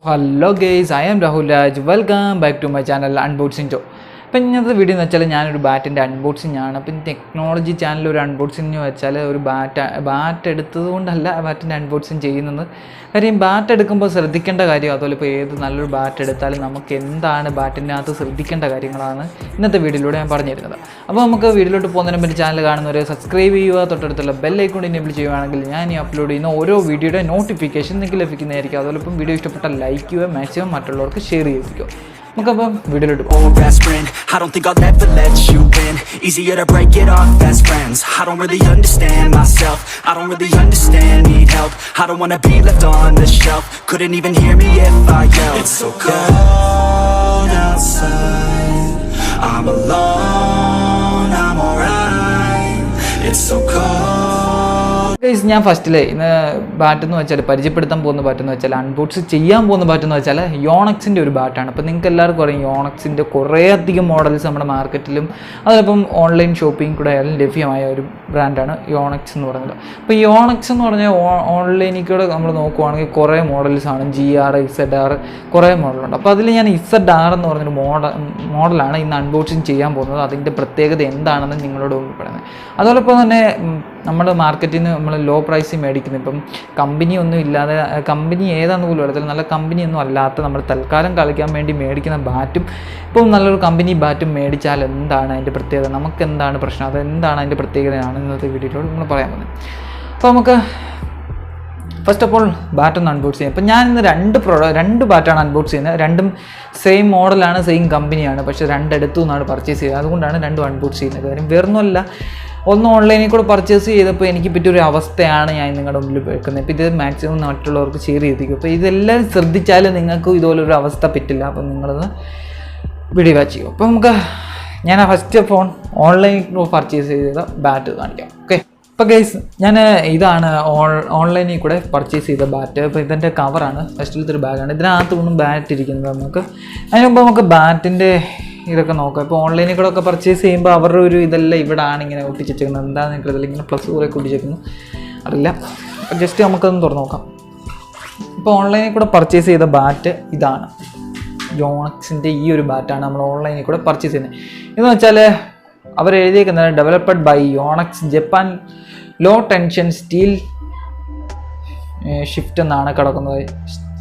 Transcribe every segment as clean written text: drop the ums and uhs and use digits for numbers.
Hello guys, I am Rahul Raj. Welcome back to my channel Unboxing Show. അപ്പം ഇന്നത്തെ video എന്ന് വെച്ചാൽ ഞാനൊരു ബാറ്റിൻ്റെ അൺബോക്സിങ് ആണ്. അപ്പം ടെക്നോളജി ചാനൽ ഒരു അൺബോക്സിങ് എന്ന് വെച്ചാൽ ഒരു ബാറ്റ് എടുത്തത് കൊണ്ടല്ല ബാറ്റിൻ്റെ അൺബോക്സിങ് ചെയ്യുന്നത്. കാര്യം ബാറ്റ് എടുക്കുമ്പോൾ ശ്രദ്ധിക്കേണ്ട കാര്യം, അതുപോലെ ഇപ്പോൾ ഏത് നല്ലൊരു ബാറ്റ് എടുത്താലും നമുക്ക് എന്താണ് ബാറ്റിനകത്ത് ശ്രദ്ധിക്കേണ്ട കാര്യങ്ങളാണ് ഇന്നത്തെ വീഡിയോയിലൂടെ ഞാൻ പറഞ്ഞു തരുന്നത്. അപ്പോൾ നമുക്ക് വീഡിയോയിലോട്ട് പോകുന്നതിന് മുമ്പ് ചാനൽ കാണുന്നവരെ സബ്സ്ക്രൈബ് ചെയ്യുക, തൊട്ടടുത്തുള്ള ബെൽ ഐക്കൺ എനേബിൾ ചെയ്യുകയാണെങ്കിൽ ഞാൻ ഈ അപ്ലോഡ് ചെയ്യുന്ന ഓരോ വീഡിയോയുടെ നോട്ടിഫിക്കേഷൻ നിങ്ങൾക്ക് ലഭിക്കുന്നതായിരിക്കും. അതുപോലെ ഇപ്പം വീഡിയോ ഇഷ്ടപ്പെട്ടാൽ ലൈക്ക് ചെയ്യുക, മാക്സിമം മറ്റുള്ളവർക്ക് ഷെയർ ചെയ്യിപ്പിക്കുക. നമുക്കപ്പം വീഡിയോയിലോട്ട് പോകാം. I don't think I'll ever let you in. Easier to break it off best friends. I don't really understand myself. I don't really understand, need help. I don't wanna be left on the shelf. Couldn't even hear me if I yelled. It's so cold outside. I'm alone, I'm alright. It's so cold. Guys, ഞാൻ ഫസ്റ്റിലെ ഇന്ന് ബാറ്റെന്ന് വെച്ചാൽ പരിചയപ്പെടുത്താൻ പോകുന്ന ബാറ്റെന്ന് വെച്ചാൽ unbox ചെയ്യാൻ പോകുന്ന ബാറ്റെന്ന് വെച്ചാൽ യോണക്സിൻ്റെ ഒരു ബാറ്റാണ്. അപ്പോൾ നിങ്ങൾക്ക് എല്ലാവർക്കും അറിയാം യോണക്സിൻ്റെ കുറേ അധികം മോഡൽസ് നമ്മുടെ മാർക്കറ്റിലും അതിപ്പം ഓൺലൈൻ ഷോപ്പിംഗ് കൂടെ ആയാലും ലഭ്യമായ ഒരു ബ്രാൻഡാണ് യോണക്സ് എന്ന് പറയുന്നത്. അപ്പോൾ യോണക്സ് എന്ന് പറഞ്ഞാൽ ഓൺലൈനിൽ കൂടെ നമ്മൾ നോക്കുവാണെങ്കിൽ കുറേ മോഡൽസാണ്, GR, ZR കുറേ മോഡലുണ്ട്. അപ്പോൾ അതിൽ ഞാൻ ZR എന്ന് പറഞ്ഞൊരു മോഡലാണ് ഇന്ന് അൺബോക്സിങ് ചെയ്യാൻ പോകുന്നത്. അതിൻ്റെ പ്രത്യേകത എന്താണെന്ന് നിങ്ങളോട് പറയുന്നത്. അതുപോലെ ഇപ്പോൾ തന്നെ നമ്മൾ മാർക്കറ്റിൽ നിന്ന് നമ്മൾ ലോ പ്രൈസിൽ മേടിക്കുന്നത്, ഇപ്പം കമ്പനി ഒന്നും ഇല്ലാതെ, കമ്പനി ഏതാണെന്ന് പോലും അറിയത്തില്ല, നല്ല കമ്പനിയൊന്നും അല്ലാത്ത നമ്മൾ തൽക്കാലം കളിക്കാൻ വേണ്ടി മേടിക്കുന്ന ബാറ്റും ഇപ്പം നല്ലൊരു കമ്പനി ബാറ്റും മേടിച്ചാൽ എന്താണ് അതിൻ്റെ പ്രത്യേകത, നമുക്ക് എന്താണ് പ്രശ്നം, അതെന്താണ് അതിൻ്റെ പ്രത്യേകതയാണ് ഇന്നത്തെ വീഡിയോയിലൂടെ നമ്മൾ പറയാൻ പോകുന്നത്. അപ്പോൾ നമുക്ക് ഫസ്റ്റ് ഓഫ് ഓൾ ബാറ്റൊന്ന് അൺബോക്സ് ചെയ്യാം. അപ്പോൾ ഞാൻ ഇന്ന് രണ്ട് ബാറ്റാണ് അൺബോക്സ് ചെയ്യുന്നത്. രണ്ടും സെയിം മോഡലാണ്, സെയിം കമ്പനിയാണ്, പക്ഷേ രണ്ടെടുത്തു നിന്നാണ് പർച്ചേസ് ചെയ്തത്. അതുകൊണ്ടാണ് രണ്ടും അൺബോക്സ് ചെയ്യുന്നത്. കാര്യം വേറൊന്നുമല്ല, ഒന്ന് ഓൺലൈനിൽ കൂടെ പർച്ചേസ് ചെയ്തപ്പോൾ എനിക്ക് പറ്റിയൊരു അവസ്ഥയാണ് ഞാൻ നിങ്ങളുടെ മുമ്പിൽ വെക്കുന്നത്. ഇപ്പോൾ ഇത് മാക്സിമം മറ്റുള്ളവർക്ക് ഷെയർ ചെയ്തിരിക്കും. അപ്പോൾ ഇതെല്ലാം ശ്രദ്ധിച്ചാൽ നിങ്ങൾക്ക് ഇതുപോലൊരു അവസ്ഥ പറ്റില്ല. അപ്പം നിങ്ങളത് വീഡിയോ വാച്ച് ചെയ്യും. അപ്പോൾ നമുക്ക് ഞാൻ ഫസ്റ്റ് ഫോൺ ഓൺലൈനിൽ പർച്ചേസ് ചെയ്ത ബാറ്റ് കാണിക്കാം. ഓക്കെ, അപ്പോൾ ഗൈസ്, ഞാൻ ഇതാണ് ഓൺലൈനിൽ കൂടെ പർച്ചേസ് ചെയ്ത ബാറ്റ്. അപ്പോൾ ഇതിൻ്റെ കവറാണ്, ഫസ്റ്റിലത്തെ ഒരു ബാഗാണ്. ഇതിനകത്തൊന്നും ബാറ്റ് ഇരിക്കുന്നത്. അതിന് മുമ്പ് നമുക്ക് ബാറ്റിൻ്റെ ഇതൊക്കെ നോക്കാം. ഇപ്പോൾ ഓൺലൈനിൽ കൂടെ ഒക്കെ പർച്ചേസ് ചെയ്യുമ്പോൾ അവരുടെ ഒരു ഇതെല്ലാം ഇവിടെയാണ് ഇങ്ങനെ ഒട്ടിച്ചേക്കുന്നത്. എന്താണെന്ന് എനിക്കറിയില്ല, ഇങ്ങനെ പ്ലസ് കുറേ ഒട്ടിച്ചേക്കുന്നു അറിയില്ല. അപ്പോൾ ജസ്റ്റ് നമുക്കൊന്ന് തുറന്ന് നോക്കാം. ഇപ്പോൾ ഓൺലൈനിൽ കൂടെ പർച്ചേസ് ചെയ്ത ബാറ്റ് ഇതാണ്. യോണക്സിൻ്റെ ഈ ഒരു ബാറ്റാണ് നമ്മൾ ഓൺലൈനിൽ കൂടെ പർച്ചേസ് ചെയ്യുന്നത്. എന്ന് വെച്ചാൽ അവർ എഴുതിയേക്കുന്നത് developed by Yonex Japan low tension steel shift എന്നാണ് കിടക്കുന്നത്,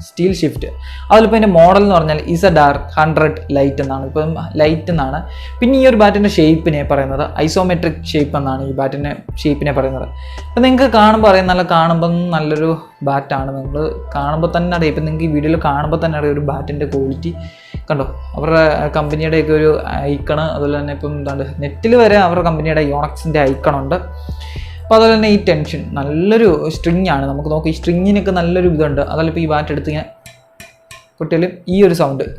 സ്റ്റീൽ ഷിഫ്റ്റ്. അതിലിപ്പോൾ ഇതിൻ്റെ മോഡൽ എന്ന് പറഞ്ഞാൽ ZR 100 ലൈറ്റ് എന്നാണ്, ഇപ്പം ലൈറ്റ് എന്നാണ്. പിന്നെ ഈ ഒരു ബാറ്റിൻ്റെ ഷേപ്പിനെ പറയുന്നത് ഐസോമെട്രിക് ഷേപ്പ് എന്നാണ് ഈ ബാറ്റിൻ്റെ ഷേപ്പിനെ പറയുന്നത്. അപ്പോൾ നിങ്ങൾക്ക് കാണുമ്പോൾ അറിയാം, കാണുമ്പോൾ നല്ലൊരു ബാറ്റാണ്. നിങ്ങൾ കാണുമ്പോൾ തന്നെ അറിയാം, ഇപ്പം നിങ്ങൾക്ക് ഈ വീഡിയോയിൽ കാണുമ്പോൾ തന്നെ അറിയാം ഒരു ബാറ്റിൻ്റെ ക്വാളിറ്റി കണ്ടോ. അവരുടെ കമ്പനിയുടെയൊക്കെ ഒരു ഐക്കണ്, അതുപോലെ തന്നെ ഇപ്പം എന്താണ് നെറ്റിൽ വരെ അവരുടെ കമ്പനിയുടെ യോണക്സിൻ്റെ ഐക്കണുണ്ട്. അപ്പോൾ അതുപോലെ തന്നെ ഈ ടെൻഷൻ നല്ലൊരു സ്ട്രിങ് ആണ്. നമുക്ക് നോക്കാം, ഈ സ്ട്രിങ്ങിനൊക്കെ നല്ലൊരു ഇതുണ്ട്. അതല്ല ഇപ്പോൾ ഈ ബാറ്റ് എടുത്ത് ഇങ്ങനെ കുട്ടികളും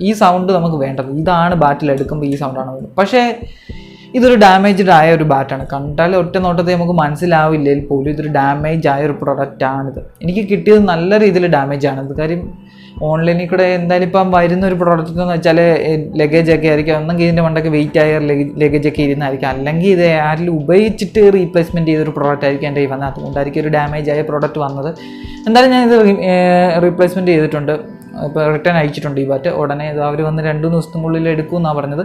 ഈ സൗണ്ട് നമുക്ക് വേണ്ടത്. ഇതാണ് ബാറ്റിൽ എടുക്കുമ്പോൾ ഈ സൗണ്ടാണ് വേണ്ടത്. പക്ഷേ ഇതൊരു ഡാമേജ്ഡ് ആയ ഒരു ബാറ്റാണ്. കണ്ടാൽ ഒറ്റ നോട്ടത്തിൽ നമുക്ക് മനസ്സിലാവില്ലെങ്കിൽ പോലും ഇതൊരു ഡാമേജ് ആയ ഒരു പ്രൊഡക്റ്റാണിത്. എനിക്ക് കിട്ടിയത് നല്ല രീതിയിൽ ഡാമേജ് ആണ്. ഇത് കാര്യം ഓൺലൈനിൽ കൂടെ എന്തായാലും ഇപ്പം വരുന്ന ഒരു പ്രോഡക്റ്റ് എന്ന് വെച്ചാൽ ലഗേജൊക്കെ ആയിരിക്കും, ഒന്നെങ്കിൽ ഇതിൻ്റെ മണ്ടൊക്കെ വെയിറ്റ് ആയ ലഗേജൊക്കെ ഇരുന്നായിരിക്കും, അല്ലെങ്കിൽ ഇത് ആരെങ്കിലും ഉപയോഗിച്ചിട്ട് റീപ്ലേസ്മെൻറ്റ് ചെയ്തൊരു പ്രോഡക്റ്റ് ആയിരിക്കും എൻ്റെ കയ്യിൽ വന്നത്. അതുകൊണ്ടായിരിക്കും ഒരു ഡാമേജ് ആയ പ്രോഡക്റ്റ് വന്നത്. എന്തായാലും ഞാനിത് റീപ്ലേസ്മെൻറ്റ് ചെയ്തിട്ടുണ്ട്. ഇപ്പോൾ റിട്ടേൺ അയച്ചിട്ടുണ്ട് ഈ ബാറ്റ്. ഉടനെ അവർ വന്ന് 2-3 ദിവസത്തിനുള്ളിൽ എടുക്കുമെന്നാണ് പറഞ്ഞത്.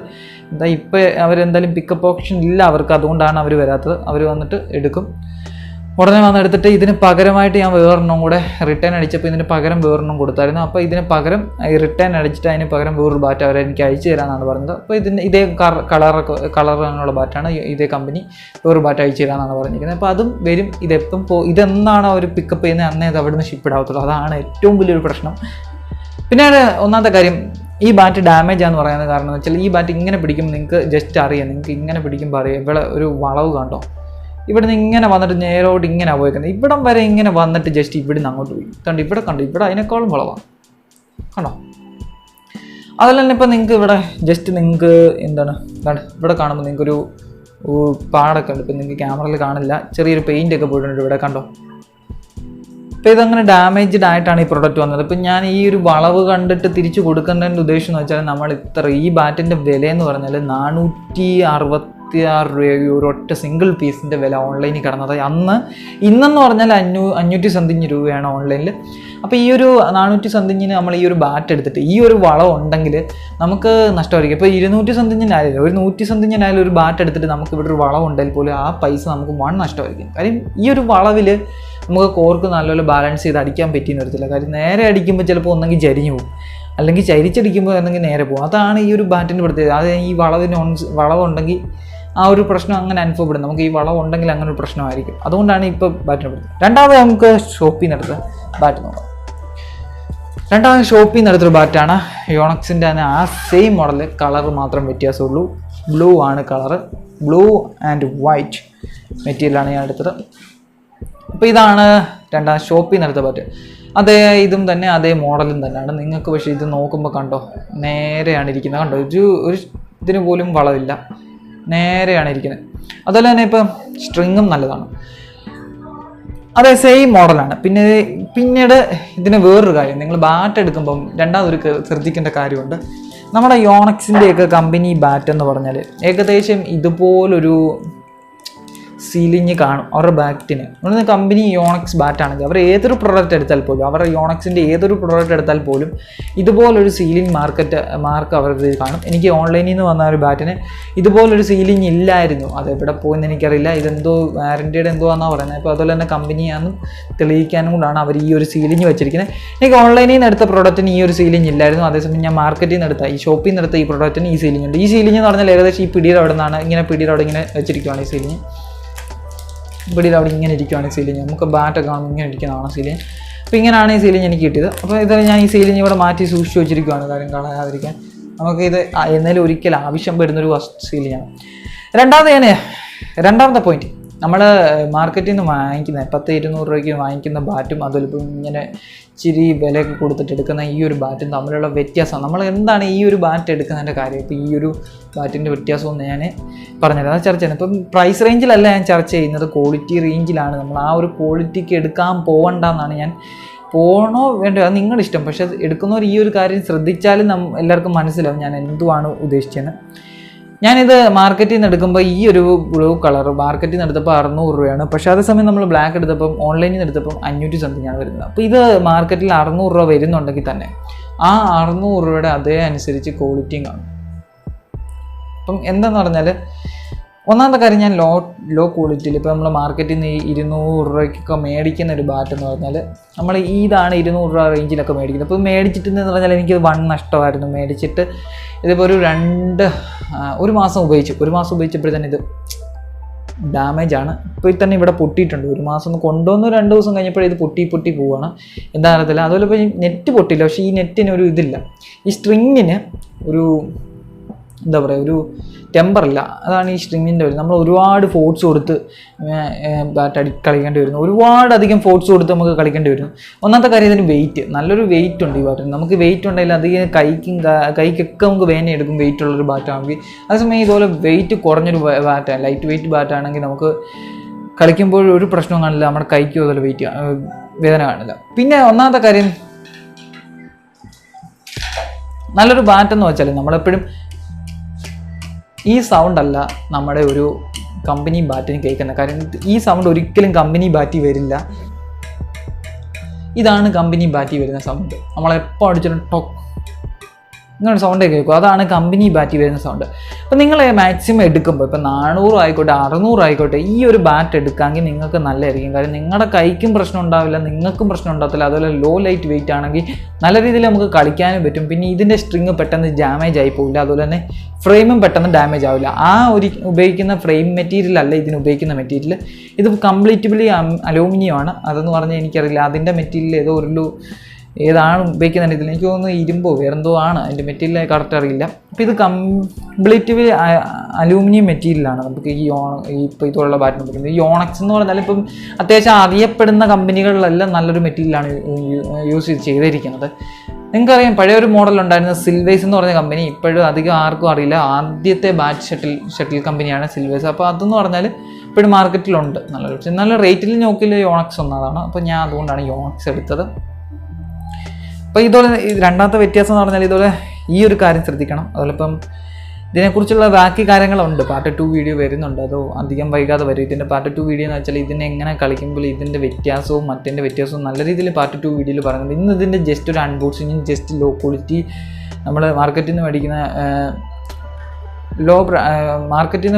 എന്താ ഇപ്പോൾ അവരെന്തായാലും പിക്കപ്പ് ഓപ്ഷൻ ഇല്ല അവർക്ക്, അതുകൊണ്ടാണ് അവർ വരാത്തത്. അവർ വന്നിട്ട് എടുക്കും. ഉടനെ വന്നെടുത്തിട്ട് ഇതിന് പകരമായിട്ട് ഞാൻ വേറൊരെണ്ണം കൂടെ റിട്ടേൺ അടിച്ചപ്പോൾ ഇതിന് പകരം വേറൊരെണ്ണം കൊടുത്തായിരുന്നു. അപ്പോൾ ഇതിന് പകരം ഈ റിട്ടേൺ അടിച്ചിട്ട് അതിന് പകരം വേറൊരു ബാറ്റ് അവരെനിക്ക് അയച്ചു തരാമെന്നാണ് പറഞ്ഞത്. അപ്പോൾ ഇതിന് ഇതേ കളറിനുള്ള ബാറ്റാണ്, ഇതേ കമ്പനി വേറൊരു ബാറ്റ് അയച്ചു തരാമെന്നാണ് പറഞ്ഞിരിക്കുന്നത്. അപ്പോൾ അതും വരും. ഇതെപ്പം ഇതെന്നാണ് അവർ പിക്കപ്പ് ചെയ്യുന്നത് അന്നേ അത് അവിടെ നിന്ന് ഷിപ്പ് ആവത്തുള്ളൂ. അതാണ് ഏറ്റവും വലിയൊരു പ്രശ്നം. പിന്നെ ഒന്നാമത്തെ കാര്യം, ഈ ബാറ്റ് ഡാമേജ് ആണെന്ന് പറയുന്നത് കാരണം എന്ന് വെച്ചാൽ ഈ ബാറ്റ് ഇങ്ങനെ പിടിക്കുമ്പോൾ നിങ്ങൾക്ക് ജസ്റ്റ് അറിയാം, നിങ്ങൾക്ക് ഇങ്ങനെ പിടിക്കുമ്പോൾ അറിയാം. ഇവിടെ ഒരു വളവ് കണ്ടോ, ഇവിടെ നിന്ന് ഇങ്ങനെ വന്നിട്ട് നേരോട്ട് ഇങ്ങനെ പോയിക്കുന്നത്, ഇവിടം വരെ ഇങ്ങനെ വന്നിട്ട് ജസ്റ്റ് ഇവിടെ നിന്ന് അങ്ങോട്ട് പോയി. കണ്ടോ, ഇവിടെ കണ്ടോ, ഇവിടെ അതിനേക്കാളും വളവാണ് കണ്ടോ. അതുപോലെ തന്നെ ഇപ്പോൾ നിങ്ങൾക്ക് ഇവിടെ ജസ്റ്റ് നിങ്ങൾക്ക് എന്താണ് ഇവിടെ കാണുമ്പോൾ നിങ്ങൾക്കൊരു പാടൊക്കെ ഉണ്ട്. ഇപ്പം നിങ്ങൾക്ക് ക്യാമറയിൽ കാണില്ല, ചെറിയൊരു പെയിൻ്റൊക്കെ പോയിട്ടുണ്ട് ഇവിടെ കണ്ടോ. അപ്പോൾ ഇതങ്ങനെ ഡാമേജ്ഡ് ആയിട്ടാണ് ഈ പ്രൊഡക്റ്റ് വന്നത്. ഇപ്പം ഞാൻ ഈ ഒരു വളവ് കണ്ടിട്ട് തിരിച്ചു കൊടുക്കുന്നതിൻ്റെ ഉദ്ദേശം എന്ന് വെച്ചാൽ ഈ ബാറ്റിൻ്റെ വില എന്ന് പറഞ്ഞാൽ 460 456 രൂപ ഒരൊറ്റ സിംഗിൾ പീസിൻ്റെ വില ഓൺലൈനിൽ കിടന്നത്. ഇന്നെന്ന് പറഞ്ഞാൽ 500 സംതിങ് രൂപയാണ് ഓൺലൈനിൽ. അപ്പോൾ ഈ ഒരു 400 സംതിങ്ങിന് നമ്മൾ ഈ ഒരു ബാറ്റ് എടുത്തിട്ട് ഈ ഒരു വളം ഉണ്ടെങ്കിൽ നമുക്ക് നഷ്ടമായിരിക്കും. ഇപ്പോൾ 200 സംതിങ്ങിനായാലും ഒരു 100 സംതിങ്ങിനായാലും ഒരു ബാറ്റ് എടുത്തിട്ട് നമുക്ക് ഇവിടെ ഒരു വളം ഉണ്ടെങ്കിൽ പോലും ആ പൈസ നമുക്ക് നഷ്ടമായിരിക്കും. കാര്യം ഈ ഒരു വളവിൽ നമുക്ക് കോർക്ക് നല്ലപോലെ ബാലൻസ് ചെയ്ത് അടിക്കാൻ പറ്റിയെന്ന് വരത്തില്ല. കാര്യം നേരെ അടിക്കുമ്പോൾ ചിലപ്പോൾ ഒന്നെങ്കിൽ ചരിഞ്ഞു പോകും, അല്ലെങ്കിൽ ചരിച്ചടിക്കുമ്പോൾ എന്തെങ്കിലും നേരെ പോകും. അതാണ് ഈ ഒരു ബാറ്റിൻ്റെ പ്രത്യേകത. അത് ഈ വളവുണ്ടെങ്കിൽ ആ ഒരു പ്രശ്നം അങ്ങനെ അനുഭവപ്പെടും. നമുക്ക് ഈ വളം ഉണ്ടെങ്കിൽ അങ്ങനെ ഒരു പ്രശ്നമായിരിക്കും. അതുകൊണ്ടാണ് ഇപ്പോൾ ബാറ്റിനെ പെടുന്നത്. രണ്ടാമത് നമുക്ക് ഷോപ്പിൽ നിന്ന് എടുത്ത ബാറ്റ് നോക്കാം. രണ്ടാമത് ഷോപ്പിൽ നിന്ന് എടുത്തൊരു ബാറ്റാണ് യോണക്സിൻ്റെ തന്നെ ആ സെയിം മോഡൽ, കളർ മാത്രം വ്യത്യാസമുള്ളൂ. ബ്ലൂ ആണ് കളറ്, ബ്ലൂ ആൻഡ് വൈറ്റ് മെറ്റീരിയലാണ് ഞാൻ എടുത്തത്. അപ്പോൾ ഇതാണ് രണ്ടാമത് ഷോപ്പിൽ നിന്ന് എടുത്ത ബാറ്റ്. അതേ ഇതും തന്നെ അതേ മോഡലും തന്നെയാണ്. നിങ്ങൾക്ക് പക്ഷേ ഇത് നോക്കുമ്പോൾ കണ്ടോ, നേരെയാണ് ഇരിക്കുന്നത്. കണ്ടോ, ഒരു ഇതിന് പോലും വളവില്ല, നേരെയാണ് ഇരിക്കുന്നത്. അതുപോലെ തന്നെ ഇപ്പം സ്ട്രിങ്ങും നല്ലതാണ്. അതെ, സെയിം മോഡലാണ്. പിന്നീട് ഇതിന് വേറൊരു കാര്യം, നിങ്ങൾ ബാറ്റ് എടുക്കുമ്പം രണ്ടാമതൊരു ശ്രദ്ധിക്കേണ്ട കാര്യമുണ്ട്. നമ്മുടെ യോണക്സിൻ്റെയൊക്കെ കമ്പനി ബാറ്റ് എന്ന് പറഞ്ഞാൽ ഏകദേശം ഇതുപോലൊരു സീലിങ് കാണും അവരുടെ ബാറ്റിന്. നമ്മൾ കമ്പനി യോണക്സ് ബാറ്റാണെങ്കിൽ അവർ ഏതൊരു പ്രോഡക്റ്റ് എടുത്താൽ പോലും, അവരുടെ യോണക്സിൻ്റെ ഏതൊരു പ്രോഡക്റ്റ് എടുത്താൽ പോലും ഇതുപോലൊരു സീലിംഗ് മാർക്ക് അവരുടെ കാണും. എനിക്ക് ഓൺലൈനിൽ നിന്ന് വന്ന ഒരു ബാറ്റിന് ഇതുപോലൊരു സീലിംഗ് ഇല്ലായിരുന്നു. അത് എവിടെ പോയെന്ന് എനിക്കറിയില്ല. ഇതെന്തോ വാറൻറ്റിയുടെ എന്തോ ആണെന്നാണ് പറയുന്നത്. അപ്പോൾ അതുപോലെ തന്നെ കമ്പനിയാണെന്ന് തെളിയിക്കാനും കൊണ്ടാണ് അവർ ഈ ഒരു സീലിംഗ് വെച്ചിരിക്കുന്നത്. എനിക്ക് ഓൺലൈനിൽ നിന്ന് എടുത്ത പ്രോഡക്റ്റിന് ഈ ഒരു സീലിംഗ് ഇല്ലായിരുന്നു. അതേസമയം ഞാൻ മാർക്കറ്റിൽ നിന്ന് എടുത്ത, ഈ ഷോപ്പിൽ നിന്ന് എടുത്ത ഈ പ്രോഡക്റ്റിന് ഈ സീലിംഗ് ഉണ്ട്. ഈ സീലിംഗ് എന്ന് പറഞ്ഞാൽ ഏകദേശം ഈ പിടിയുടെ അവിടെ നിന്നാണ് പിടിയുടെ അവിടെ ഇങ്ങനെ വെച്ചിരിക്കുകയാണ് ഈ സീലിംഗ്. പിടിയിൽ അവിടെ ഇങ്ങനെ ഇരിക്കുകയാണ് ഈ സീലിംഗ്. നമുക്ക് ബാറ്റൊക്കെ കാണുമ്പോൾ ഇങ്ങനെ ഇരിക്കുന്നതാണ് സീലിംഗ്. അപ്പോൾ ഇങ്ങനെയാണ് ഈ സീലിംഗ് എനിക്ക് കിട്ടിയത്. അപ്പോൾ ഇത് ഞാൻ ഈ സീലിംഗ് ഇവിടെ മാറ്റി സൂക്ഷിച്ച് വെച്ചിരിക്കുകയാണ്, കാര്യം കളയാതിരിക്കാൻ. നമുക്ക് ഇത് എന്നാലും ഒരിക്കൽ ആവശ്യം വരുന്നൊരു സീലിംഗാണ്. രണ്ടാമത്തെ പോയിന്റ്, നമ്മൾ മാർക്കറ്റിൽ നിന്ന് വാങ്ങിക്കുന്ന 10-200 രൂപയ്ക്ക് വാങ്ങിക്കുന്ന ബാറ്റും അതിലിപ്പം ഇങ്ങനെ ഇച്ചിരി വിലയൊക്കെ കൊടുത്തിട്ട് എടുക്കുന്ന ഈ ഒരു ബാറ്റും തമ്മിലുള്ള വ്യത്യാസം, നമ്മൾ എന്താണ് ഈ ഒരു ബാറ്റ് എടുക്കുന്നതിൻ്റെ കാര്യം. ഇപ്പോൾ ഈ ഒരു ബാറ്റിൻ്റെ വ്യത്യാസമെന്ന് ഞാൻ പറഞ്ഞുതരാം. അത് ചർച്ച ചെയ്യുന്നത് ഇപ്പം പ്രൈസ് റേഞ്ചിലല്ല ഞാൻ ചർച്ച ചെയ്യുന്നത്, ക്വാളിറ്റി റേഞ്ചിലാണ്. നമ്മൾ ആ ഒരു ക്വാളിറ്റിക്ക് എടുക്കാൻ പോകണ്ടെന്നാണ് ഞാൻ. പോകണോ വേണ്ടോ അത് നിങ്ങളുടെ ഇഷ്ടം. പക്ഷേ എടുക്കുന്നവർ ഈ ഒരു കാര്യം ശ്രദ്ധിച്ചാലും എല്ലാവർക്കും മനസ്സിലാവും ഞാൻ എന്തുവാണ് ഉദ്ദേശിച്ചത്. ഞാനിത് മാർക്കറ്റിൽ നിന്ന് എടുക്കുമ്പോൾ ഈ ഒരു ബ്ലൂ കളർ മാർക്കറ്റിൽ നിന്ന് എടുത്തപ്പോൾ 600 രൂപയാണ്. പക്ഷേ അതേസമയം നമ്മൾ ബ്ലാക്ക് എടുത്തപ്പം ഓൺലൈനിൽ നിന്ന് എടുത്തപ്പം 500 സംതിങ് ആണ് വരുന്നത്. അപ്പോൾ ഇത് മാർക്കറ്റിൽ 600 രൂപ വരുന്നുണ്ടെങ്കിൽ തന്നെ ആ 600 രൂപയുടെ അതേ അനുസരിച്ച് ക്വാളിറ്റിയും കാണും. അപ്പം എന്താണെന്ന് പറഞ്ഞാൽ, ഒന്നാമത്തെ കാര്യം, ഞാൻ ലോ ക്വാളിറ്റിയിൽ ഇപ്പോൾ നമ്മൾ മാർക്കറ്റിൽ നിന്ന് 200 രൂപയ്ക്കൊക്കെ മേടിക്കുന്ന ഒരു ബാറ്റ് എന്ന് പറഞ്ഞാൽ നമ്മൾ ഇതാണ് 200 രൂപ റേഞ്ചിലൊക്കെ മേടിക്കുന്നത്. അപ്പോൾ മേടിച്ചിട്ടെന്ന് പറഞ്ഞാൽ എനിക്കത് നഷ്ടമായിരുന്നു. മേടിച്ചിട്ട് ഇതിപ്പോൾ ഒരു മാസം ഉപയോഗിച്ചപ്പോഴേ തന്നെ ഇത് ഡാമേജാണ്. ഇപ്പോൾ തന്നെ ഇവിടെ പൊട്ടിയിട്ടുണ്ട്. ഒരു മാസം കൊണ്ടുവന്ന് 2 ദിവസം കഴിഞ്ഞപ്പോഴേ ഇത് പൊട്ടി പോവുകയാണ്. എന്താ അറിയത്തില്ല. അതുപോലെ ഇപ്പോൾ നെറ്റ് പൊട്ടിയില്ല, പക്ഷേ ഈ നെറ്റിന് ഒരു ഇതില്ല. ഈ സ്ട്രിങ്ങിന് ഒരു എന്താ പറയുക, ഒരു ടെമ്പറില്ല. അതാണ് ഈ സ്ട്രിങ്ങിൻ്റെ വരും. നമ്മൾ ഒരുപാട് ഫോഴ്സ് കൊടുത്ത് ബാറ്റ് കളിക്കേണ്ടി വരുന്നു. ഒരുപാടധികം ഫോഴ്സ് കൊടുത്ത് നമുക്ക് കളിക്കേണ്ടി വരുന്നു. ഒന്നാമത്തെ കാര്യം, ഇതിന് വെയിറ്റ്, നല്ലൊരു വെയിറ്റ് ഉണ്ട് ഈ ബാറ്റിന്. നമുക്ക് വെയിറ്റ് ഉണ്ടെങ്കിൽ അധികം കൈക്കൊക്കെ നമുക്ക് വേന എടുക്കും വെയിറ്റ് ഉള്ളൊരു ബാറ്റാണെങ്കിൽ. അതേസമയം ഇതുപോലെ വെയിറ്റ് കുറഞ്ഞൊരു ബാറ്റാണ്, ലൈറ്റ് വെയിറ്റ് ബാറ്റാണെങ്കിൽ നമുക്ക് കളിക്കുമ്പോൾ ഒരു പ്രശ്നവും കാണില്ല. നമ്മുടെ കൈക്കും അതുപോലെ വേദന കാണില്ല. പിന്നെ ഒന്നാമത്തെ കാര്യം, നല്ലൊരു ബാറ്റെന്ന് വെച്ചാൽ നമ്മളെപ്പോഴും ഈ സൗണ്ടല്ല നമ്മുടെ ഒരു കമ്പനി ബാറ്റിന് കേൾക്കുന്നത്. കാര്യം ഈ സൗണ്ട് ഒരിക്കലും കമ്പനി ബാറ്റി വരില്ല. ഇതാണ് കമ്പനി ബാറ്റി വരുന്ന സൗണ്ട്. നമ്മളെപ്പോൾ അടിച്ചിട്ടും ടോക്ക് ഇങ്ങനെ സൗണ്ടേ കേൾക്കും. അതാണ് കമ്പനി ബാറ്റി വരുന്ന സൗണ്ട്. അപ്പോൾ നിങ്ങൾ മാക്സിമം എടുക്കുമ്പോൾ ഇപ്പോൾ 400 ആയിക്കോട്ടെ 600 ആയിക്കോട്ടെ ഈ ഒരു ബാറ്റ് എടുക്കാമെങ്കിൽ നിങ്ങൾക്ക് നല്ലതായിരിക്കും. കാര്യം നിങ്ങളുടെ കൈക്കും പ്രശ്നം ഉണ്ടാവില്ല, നിങ്ങൾക്കും പ്രശ്നം ഉണ്ടാകത്തില്ല. അതുപോലെ ലോ ലൈറ്റ് വെയിറ്റ് ആണെങ്കിൽ നല്ല രീതിയിൽ നമുക്ക് കളിക്കാനും പറ്റും. പിന്നെ ഇതിൻ്റെ സ്ട്രിങ് പെട്ടെന്ന് ഡാമേജ് ആയി പോവില്ല. അതുപോലെ തന്നെ ഫ്രെയിമും പെട്ടെന്ന് ഡാമേജ് ആവില്ല. ആ ഒരു ഉപയോഗിക്കുന്ന ഫ്രെയിം മെറ്റീരിയൽ അല്ല ഇതിന് ഉപയോഗിക്കുന്ന മെറ്റീരിയൽ. ഇത് കംപ്ലീറ്റ്ലി അലൂമിനിയം ആണ്. അതെന്ന് പറഞ്ഞാൽ എനിക്കറിയില്ല അതിൻ്റെ മെറ്റീരിയൽ ഏതാണ് ഉപയോഗിക്കുന്ന ഇതിൽ. എനിക്ക് തോന്നുന്നു ഇരുമ്പോ വേറെന്തോ ആണ് അതിൻ്റെ മെറ്റീരിയൽ, കറക്റ്റ് അറിയില്ല. അപ്പോൾ ഇത് കംപ്ലീറ്റ്ലി അലൂമിനിയം മെറ്റീരിയലാണ് നമുക്ക് ഇപ്പോൾ ഇതുള്ള ബാറ്റിന് പറ്റുന്നത്. ഈ യോണക്സ് എന്ന് പറഞ്ഞാൽ ഇപ്പം അത്യാവശ്യം അറിയപ്പെടുന്ന കമ്പനികളിലെല്ലാം നല്ലൊരു മെറ്റീരിയലാണ് യൂസ് ചെയ്തിരിക്കുന്നത്. നിങ്ങൾക്കറിയാം, പഴയൊരു മോഡൽ ഉണ്ടായിരുന്ന സിൽവേസ് എന്ന് പറഞ്ഞ കമ്പനി ഇപ്പോഴും അധികം ആർക്കും അറിയില്ല. ആദ്യത്തെ ബാറ്റ് ഷട്ടിൽ കമ്പനിയാണ് സിൽവേസ്. അപ്പോൾ അതെന്ന് പറഞ്ഞാൽ ഇപ്പോഴും മാർക്കറ്റിലുണ്ട്. നല്ല റേറ്റിൽ നോക്കിയാൽ യോണക്സ് ഒന്നതാണ്. അപ്പോൾ ഞാൻ അതുകൊണ്ടാണ് യോണക്സ് എടുത്തത്. അപ്പോൾ ഇതുപോലെ രണ്ടാമത്തെ വ്യത്യാസം എന്ന് പറഞ്ഞാൽ ഇതുപോലെ ഈ ഒരു കാര്യം ശ്രദ്ധിക്കണം. അതുപോലെ ഇപ്പം ഇതിനെക്കുറിച്ചുള്ള ബാക്കി കാര്യങ്ങളുണ്ട്. പാർട്ട് 2 വീഡിയോ വരുന്നുണ്ട്, അതോ അധികം വൈകാതെ വരും. ഇതിൻ്റെ പാർട്ട് 2 വീഡിയോ എന്ന് വെച്ചാൽ ഇതിനെ എങ്ങനെ കളിക്കുമ്പോൾ ഇതിൻ്റെ വ്യത്യാസവും മറ്റതിൻ്റെ വ്യത്യാസവും നല്ല രീതിയിൽ പാർട്ട് 2 വീഡിയോയിൽ പറയുന്നുണ്ട്. ഇന്ന് ഇതിൻ്റെ ജസ്റ്റ് ഒരു അൺബോക്സിങ്ങും ജസ്റ്റ് ലോ ക്വാളിറ്റി നമ്മൾ മാർക്കറ്റിൽ നിന്ന്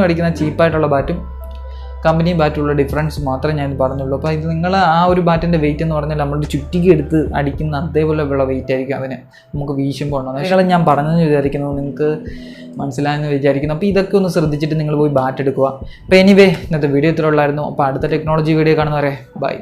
മേടിക്കുന്ന ചീപ്പായിട്ടുള്ള ബാറ്റും കമ്പനി ബാറ്റുള്ള ഡിഫറൻസ് മാത്രമേ ഞാൻ പറഞ്ഞുള്ളൂ. അപ്പോൾ ഇത് നിങ്ങൾ ആ ഒരു ബാറ്റിൻ്റെ വെയിറ്റ് എന്ന് പറഞ്ഞാൽ നമ്മൾ ചുറ്റിക്ക് എടുത്ത് അടിക്കുന്ന അതേപോലെ ഉള്ള വെയിറ്റ് ആയിരിക്കും അതിന് നമുക്ക് വീശുമ്പോൾ ഉണ്ടാകുന്നത്. നിങ്ങൾ ഞാൻ പറഞ്ഞെന്ന് വിചാരിക്കുന്നു, നിങ്ങൾക്ക് മനസ്സിലായെന്ന് വിചാരിക്കുന്നു. അപ്പോൾ ഇതൊക്കെ ഒന്ന് ശ്രദ്ധിച്ചിട്ട് നിങ്ങൾ പോയി ബാറ്റ് എടുക്കുക. അപ്പോൾ എനിവേ ഇന്നത്തെ വീഡിയോ ഇത്ര ഉള്ളായിരുന്നു. അപ്പോൾ അടുത്ത ടെക്നോളജി വീഡിയോ കാണുന്നവരെ ബൈ.